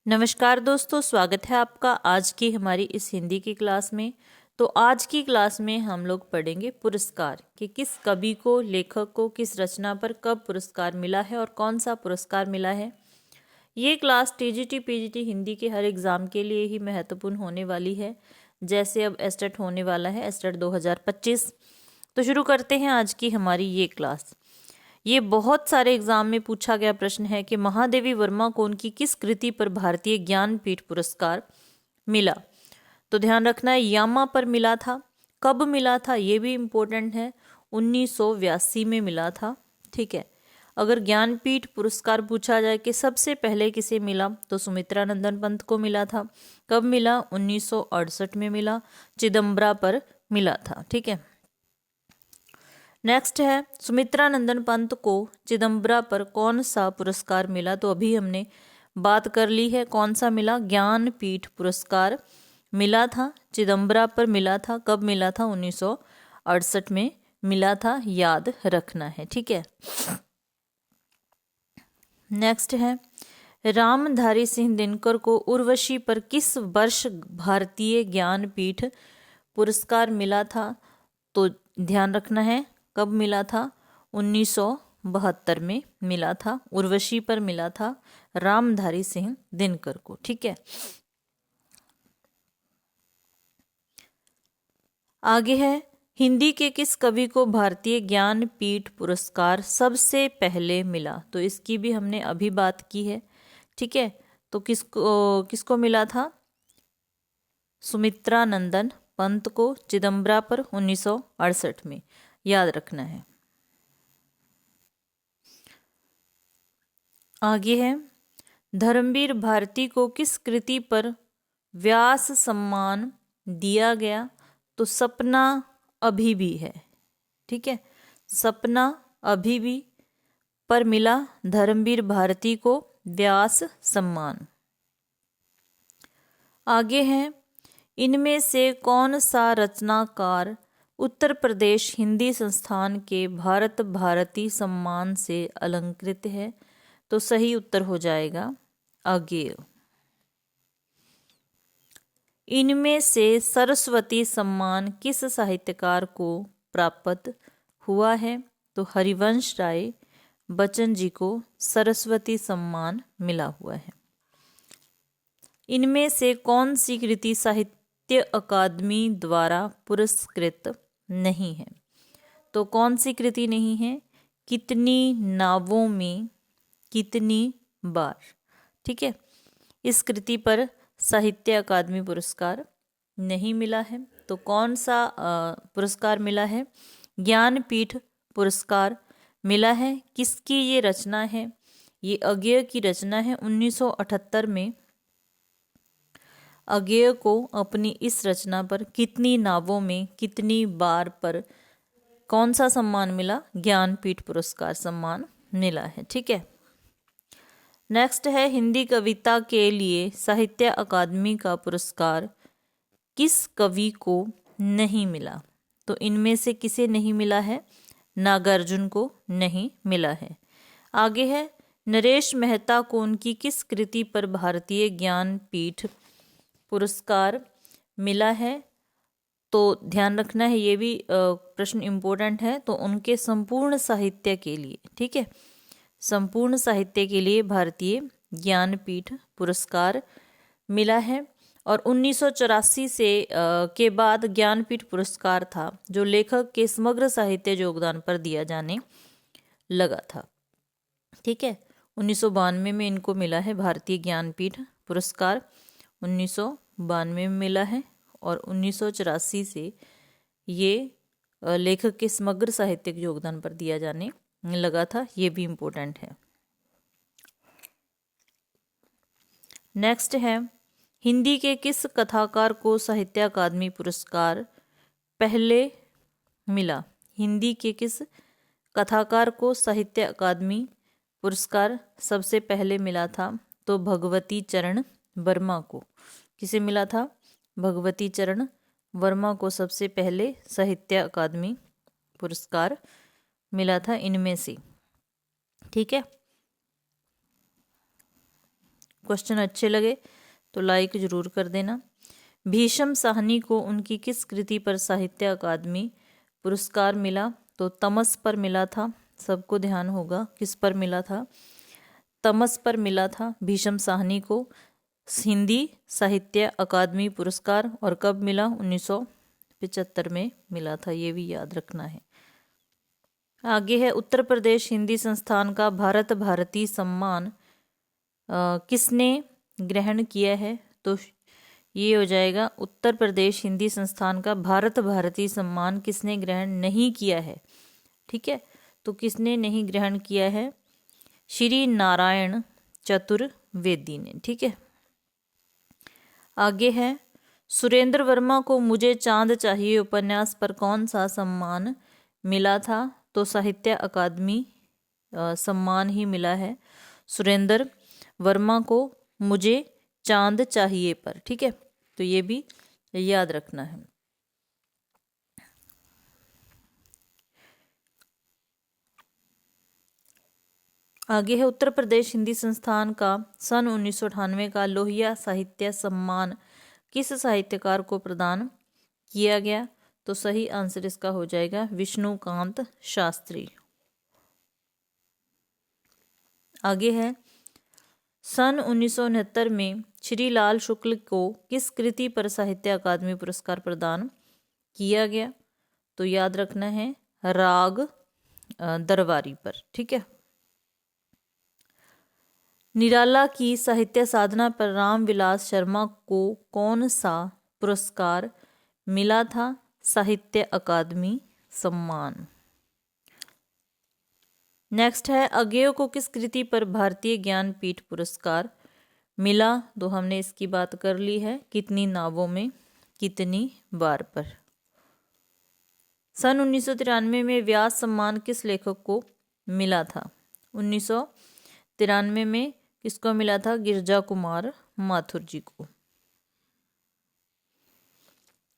नमस्कार दोस्तों, स्वागत है आपका आज की हमारी इस हिंदी की क्लास में। तो आज की क्लास में हम लोग पढ़ेंगे पुरस्कार कि किस कवि को, लेखक को किस रचना पर कब पुरस्कार मिला है और कौन सा पुरस्कार मिला है। ये क्लास टीजीटी पीजीटी हिंदी के हर एग्ज़ाम के लिए ही महत्वपूर्ण होने वाली है। जैसे अब एस्टेट होने वाला है, एस्टेट 2025। तो शुरू करते हैं आज की हमारी ये क्लास। ये बहुत सारे एग्जाम में पूछा गया प्रश्न है कि महादेवी वर्मा को उनकी किस कृति पर भारतीय ज्ञानपीठ पुरस्कार मिला। तो ध्यान रखना है, यामा पर मिला था। कब मिला था ये भी इम्पोर्टेंट है, 1982 में मिला था। ठीक है, अगर ज्ञानपीठ पुरस्कार पूछा जाए कि सबसे पहले किसे मिला तो सुमित्रा नंदन पंत को मिला था। कब मिला? 1968 में मिला, चिदम्बरा पर मिला था। ठीक है, नेक्स्ट है सुमित्रा नंदन पंत को चिदम्बरा पर कौन सा पुरस्कार मिला। तो अभी हमने बात कर ली है कौन सा मिला, ज्ञानपीठ पुरस्कार मिला था, चिदम्बरा पर मिला था। कब मिला था? 1968 में मिला था, याद रखना है। ठीक है, नेक्स्ट है रामधारी सिंह दिनकर को उर्वशी पर किस वर्ष भारतीय ज्ञानपीठ पुरस्कार मिला था। तो ध्यान रखना है कब मिला था, 1972 में मिला था। उर्वशी पर मिला था रामधारी सिंह दिनकर को। ठीक है, आगे है हिंदी के किस कवि को भारतीय ज्ञानपीठ पुरस्कार सबसे पहले मिला। तो इसकी भी हमने अभी बात की है। ठीक है, तो किसको मिला था? सुमित्रा नंदन पंत को, चिदम्बरा पर 1968 में, याद रखना है। आगे है धर्मवीर भारती को किस कृति पर व्यास सम्मान दिया गया। तो सपना अभी भी है। ठीक है, सपना अभी भी पर मिला धर्मवीर भारती को व्यास सम्मान। आगे है इनमें से कौन सा रचनाकार उत्तर प्रदेश हिंदी संस्थान के भारत भारती सम्मान से अलंकृत है। तो सही उत्तर हो जाएगा अगेय। इनमें से सरस्वती सम्मान किस साहित्यकार को प्राप्त हुआ है। तो हरिवंश राय बच्चन जी को सरस्वती सम्मान मिला हुआ है। इनमें से कौन सी कृति साहित्य अकादमी द्वारा पुरस्कृत नहीं है। तो कौन सी कृति नहीं है? कितनी नावों में कितनी बार। ठीक है, इस कृति पर साहित्य अकादमी पुरस्कार नहीं मिला है। तो कौन सा पुरस्कार मिला है? ज्ञानपीठ पुरस्कार मिला है। किसकी ये रचना है? ये अगेय की रचना है। 1978 में अगेय को अपनी इस रचना पर कितनी नावों में कितनी बार पर कौन सा सम्मान मिला? ज्ञानपीठ पुरस्कार सम्मान मिला है। ठीक है, नेक्स्ट है हिंदी कविता के लिए साहित्य अकादमी का पुरस्कार किस कवि को नहीं मिला। तो इनमें से किसे नहीं मिला है? नागार्जुन को नहीं मिला है। आगे है नरेश मेहता को उनकी किस कृति पर भारतीय ज्ञानपीठ पुरस्कार मिला है। तो ध्यान रखना है, ये भी प्रश्न इम्पोर्टेंट है। तो उनके संपूर्ण साहित्य के लिए, ठीक है, संपूर्ण साहित्य के लिए भारतीय ज्ञानपीठ पुरस्कार मिला है। और 1984 से के बाद ज्ञानपीठ पुरस्कार था जो लेखक के समग्र साहित्य योगदान पर दिया जाने लगा था। ठीक है, 1992 में इनको मिला है भारतीय ज्ञानपीठ पुरस्कार, 1992 में मिला है। और 1984 से ये लेखक के समग्र साहित्यिक योगदान पर दिया जाने लगा था। ये भी इम्पोर्टेंट है। नेक्स्ट है हिंदी के किस कथाकार को साहित्य अकादमी पुरस्कार पहले मिला। हिंदी के किस कथाकार को साहित्य अकादमी पुरस्कार सबसे पहले मिला था। तो भगवती चरण वर्मा को। किसे मिला था? भगवती चरण वर्मा को सबसे पहले साहित्य अकादमी पुरस्कार मिला था इनमें से। ठीक है, क्वेश्चन अच्छे लगे तो लाइक जरूर कर देना। भीष्म साहनी को उनकी किस कृति पर साहित्य अकादमी पुरस्कार मिला? तो तमस पर मिला था। सबको ध्यान होगा किस पर मिला था? तमस पर मिला था भीष्म साहनी को हिंदी साहित्य अकादमी पुरस्कार। और कब मिला? 1975 में मिला था, ये भी याद रखना है। आगे है उत्तर प्रदेश हिंदी संस्थान का भारत भारती सम्मान किसने ग्रहण किया है? तो ये हो जाएगा उत्तर प्रदेश हिंदी संस्थान का भारत भारती सम्मान किसने ग्रहण नहीं किया है? ठीक है, तो किसने नहीं ग्रहण किया है? श्री नारायण चतुर्वेदी ने। ठीक है, आगे है सुरेंद्र वर्मा को मुझे चांद चाहिए उपन्यास पर कौन सा सम्मान मिला था? तो साहित्य अकादमी सम्मान ही मिला है सुरेंद्र वर्मा को मुझे चांद चाहिए पर। ठीक है, तो ये भी याद रखना है। आगे है उत्तर प्रदेश हिंदी संस्थान का सन 1998 का लोहिया साहित्य सम्मान किस साहित्यकार को प्रदान किया गया? तो सही आंसर इसका हो जाएगा विष्णुकांत शास्त्री। आगे है सन 1969 में श्री लाल शुक्ल को किस कृति पर साहित्य अकादमी पुरस्कार प्रदान किया गया? तो याद रखना है राग दरबारी पर। ठीक है, निराला की साहित्य साधना पर रामविलास शर्मा को कौन सा पुरस्कार मिला था? साहित्य अकादमी सम्मान। नेक्स्ट है अज्ञेय को किस कृति पर भारतीय ज्ञानपीठ पुरस्कार मिला? तो हमने इसकी बात कर ली है, कितनी नावों में कितनी बार पर। सन 1993 में व्यास सम्मान किस लेखक को मिला था? 1993 में किसको मिला था? गिरजा कुमार माथुर जी को।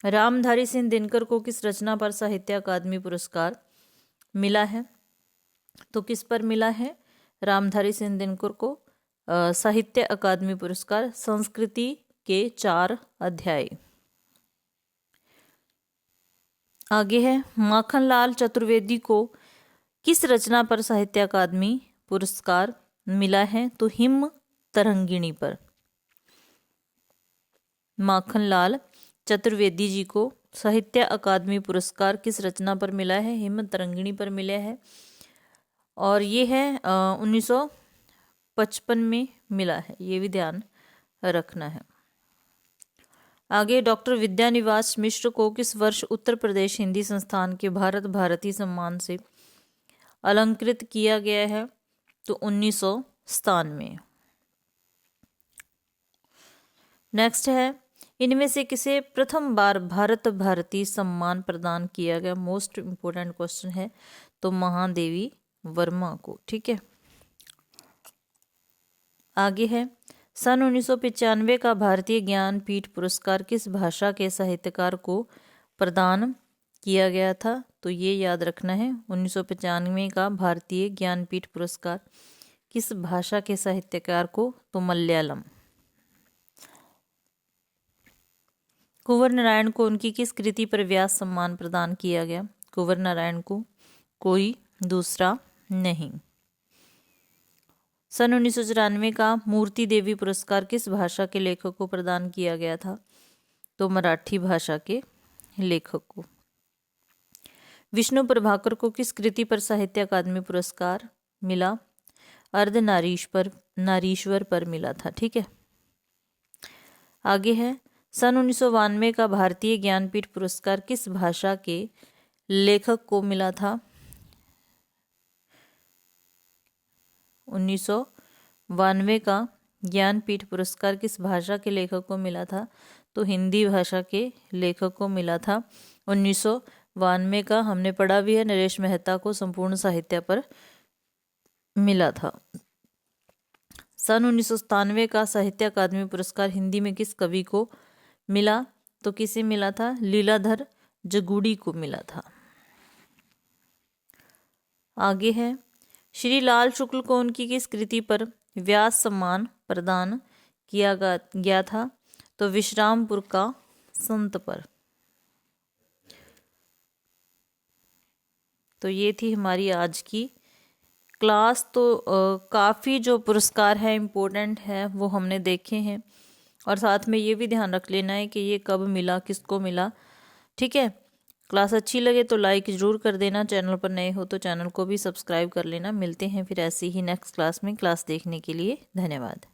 रामधारी सिंह दिनकर को किस रचना पर साहित्य अकादमी पुरस्कार मिला है? तो किस पर मिला है रामधारी सिंह दिनकर को साहित्य अकादमी पुरस्कार? संस्कृति के 4 अध्याय। आगे है माखनलाल चतुर्वेदी को किस रचना पर साहित्य अकादमी पुरस्कार मिला है? तो हिम तरंगिणी पर। माखनलाल चतुर्वेदी जी को साहित्य अकादमी पुरस्कार किस रचना पर मिला है? हिम तरंगिणी पर मिला है। और ये है 1955 में मिला है, ये भी ध्यान रखना है। आगे डॉक्टर विद्यानिवास मिश्र को किस वर्ष उत्तर प्रदेश हिंदी संस्थान के भारत भारती सम्मान से अलंकृत किया गया है? तो 1997। नेक्स्ट है इनमें से किसे प्रथम बार भारत भारती सम्मान प्रदान किया गया? मोस्ट इंपोर्टेंट क्वेश्चन है, तो महादेवी वर्मा को। ठीक है, आगे है सन 1995 का भारतीय ज्ञानपीठ पुरस्कार किस भाषा के साहित्यकार को प्रदान किया गया था? तो ये याद रखना है 1995 का भारतीय ज्ञानपीठ पुरस्कार किस भाषा के साहित्यकार को? तो मलयालम। कुंवर नारायण को उनकी किस कृति पर व्यास सम्मान प्रदान किया गया? कुंवर नारायण को कोई दूसरा नहीं। सन 1994 का मूर्ति देवी पुरस्कार किस भाषा के लेखक को प्रदान किया गया था? तो मराठी भाषा के लेखक को। विष्णु प्रभाकर को किस कृति पर साहित्य अकादमी पुरस्कार मिला? अर्धनारीश्वर पर मिला था। ठीक है, आगे है सन 1992 का भारतीय ज्ञानपीठ पुरस्कार किस भाषा के लेखक को मिला था? 1992 का ज्ञानपीठ पुरस्कार किस भाषा के लेखक को मिला था? तो हिंदी भाषा के लेखक को मिला था। 1992 का हमने पढ़ा भी है, नरेश मेहता को संपूर्ण साहित्य पर मिला था। सन 1997 का साहित्य अकादमी पुरस्कार हिंदी में किस कवि को मिला? तो किसे मिला था? लीलाधर जगूड़ी को मिला था। आगे है श्री लाल शुक्ल को उनकी किस कृति पर व्यास सम्मान प्रदान किया गया था? तो विश्रामपुर का संत पर। तो ये थी हमारी आज की क्लास। तो काफ़ी जो पुरस्कार है इम्पोर्टेंट है वो हमने देखे हैं, और साथ में ये भी ध्यान रख लेना है कि ये कब मिला, किसको मिला। ठीक है, क्लास अच्छी लगे तो लाइक ज़रूर कर देना, चैनल पर नए हो तो चैनल को भी सब्सक्राइब कर लेना। मिलते हैं फिर ऐसी ही नेक्स्ट क्लास में। क्लास देखने के लिए धन्यवाद।